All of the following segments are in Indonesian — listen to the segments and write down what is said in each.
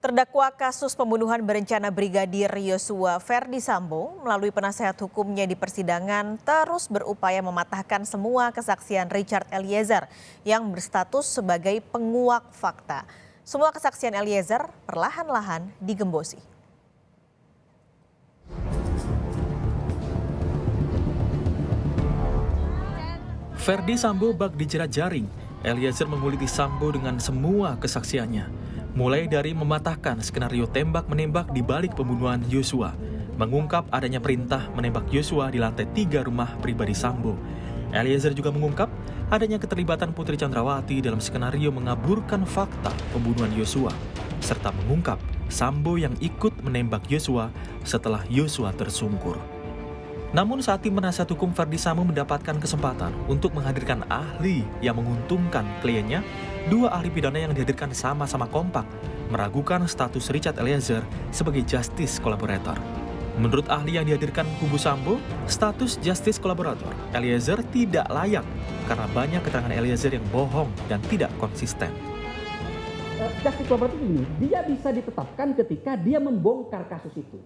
Terdakwa kasus pembunuhan berencana Brigadir Yosua Ferdy Sambo melalui penasehat hukumnya di persidangan terus berupaya mematahkan semua kesaksian Richard Eliezer yang berstatus sebagai penguak fakta. Semua kesaksian Eliezer perlahan-lahan digembosi. Ferdy Sambo bak dijerat jaring. Eliezer menguliti Sambo dengan semua kesaksiannya. Mulai dari mematahkan skenario tembak-menembak di balik pembunuhan Yosua, mengungkap adanya perintah menembak Yosua di lantai 3 rumah pribadi Sambo. Eliezer juga mengungkap adanya keterlibatan Putri Chandrawati dalam skenario mengaburkan fakta pembunuhan Yosua, serta mengungkap Sambo yang ikut menembak Yosua setelah Yosua tersungkur. Namun saat tim penasihat hukum Ferdy Sambo mendapatkan kesempatan untuk menghadirkan ahli yang menguntungkan kliennya, dua ahli pidana yang dihadirkan sama-sama kompak meragukan status Richard Eliezer sebagai justice collaborator. Menurut ahli yang dihadirkan kubu Sambo, status justice collaborator Eliezer tidak layak karena banyak keterangan Eliezer yang bohong dan tidak konsisten. Justice collaborator ini, dia bisa ditetapkan ketika dia membongkar kasus itu.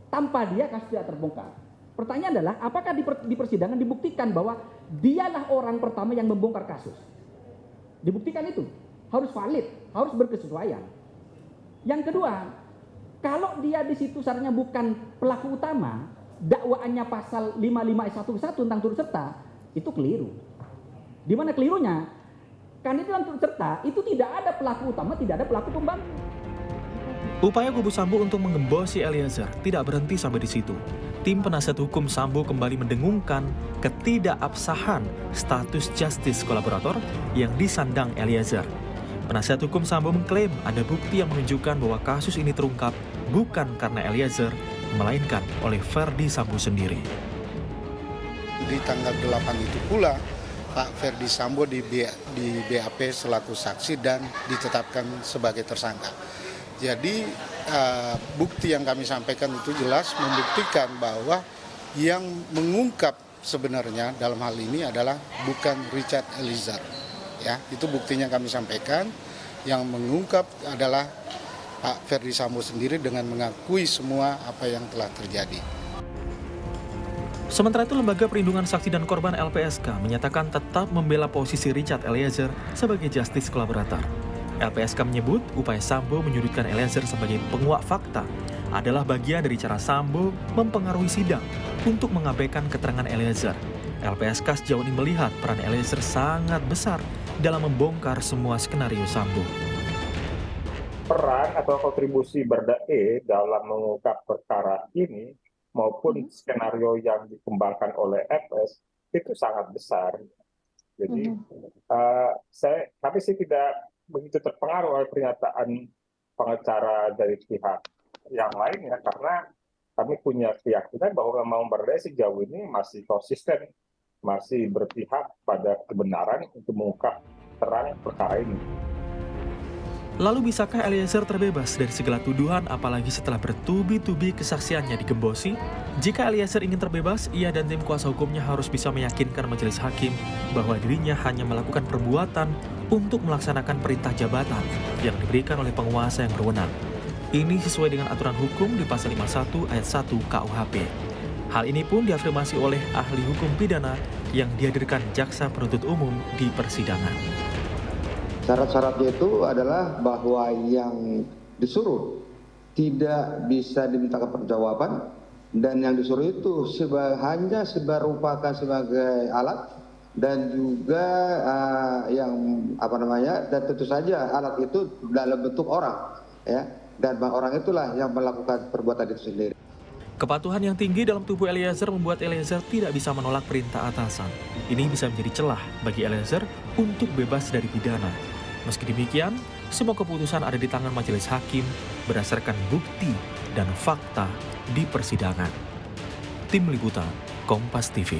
Tanpa dia kasus tidak terbongkar. Pertanyaan adalah, apakah di persidangan dibuktikan bahwa dialah orang pertama yang membongkar kasus? Dibuktikan itu. Harus valid, harus berkesesuaian. Yang kedua, kalau dia di situ seharusnya bukan pelaku utama, dakwaannya pasal 55 ayat 1 tentang turut serta, itu keliru. Di mana kelirunya? Karena itu dalam turut serta, itu tidak ada pelaku utama, tidak ada pelaku pembantu. Upaya kubu Sambo untuk menggembosi Eliezer tidak berhenti sampai di situ. Tim penasihat hukum Sambo kembali mendengungkan ketidakabsahan status justice kolaborator yang disandang Eliezer. Penasihat hukum Sambo mengklaim ada bukti yang menunjukkan bahwa kasus ini terungkap bukan karena Eliezer, melainkan oleh Ferdy Sambo sendiri. Di tanggal 8 itu pula Pak Ferdy Sambo di BAP selaku saksi dan ditetapkan sebagai tersangka. Jadi bukti yang kami sampaikan itu jelas membuktikan bahwa yang mengungkap sebenarnya dalam hal ini adalah bukan Richard Eliezer. Ya, itu buktinya kami sampaikan. Yang mengungkap adalah Pak Ferdy Sambo sendiri dengan mengakui semua apa yang telah terjadi. Sementara itu, Lembaga Perlindungan Saksi dan Korban LPSK menyatakan tetap membela posisi Richard Eliezer sebagai justice collaborator. LPSK menyebut upaya Sambo menyudutkan Eliezer sebagai penguak fakta adalah bagian dari cara Sambo mempengaruhi sidang untuk mengabaikan keterangan Eliezer. LPSK sejauh ini melihat peran Eliezer sangat besar dalam membongkar semua skenario Sambo. Peran atau kontribusi Baradae dalam mengungkap perkara ini maupun skenario yang dikembangkan oleh FS itu sangat besar. Jadi kami sih tidak begitu terpengaruh oleh pernyataan pengacara dari pihak yang lain ya, karena kami punya keyakinan bahwa memang Baradae sejauh ini masih konsisten, masih berpihak pada kebenaran untuk mengungkap terang perkara ini. Lalu bisakah Eliezer terbebas dari segala tuduhan apalagi setelah bertubi-tubi kesaksiannya digembosi? Jika Eliezer ingin terbebas, ia dan tim kuasa hukumnya harus bisa meyakinkan majelis hakim bahwa dirinya hanya melakukan perbuatan untuk melaksanakan perintah jabatan yang diberikan oleh penguasa yang berwenang. Ini sesuai dengan aturan hukum di pasal 51 ayat 1 KUHP. Hal ini pun diafirmasi oleh ahli hukum pidana yang dihadirkan jaksa penuntut umum di persidangan. Syarat-syaratnya itu adalah bahwa yang disuruh tidak bisa dimintakan perjawaban dan yang disuruh itu hanya merupakan sebagai alat dan juga dan tentu saja alat itu dalam bentuk orang ya, dan orang itulah yang melakukan perbuatan itu sendiri. Kepatuhan yang tinggi dalam tubuh Eliezer membuat Eliezer tidak bisa menolak perintah atasan. Ini bisa menjadi celah bagi Eliezer untuk bebas dari pidana. Meski demikian, semua keputusan ada di tangan majelis hakim berdasarkan bukti dan fakta di persidangan. Tim Liputan, Kompas TV.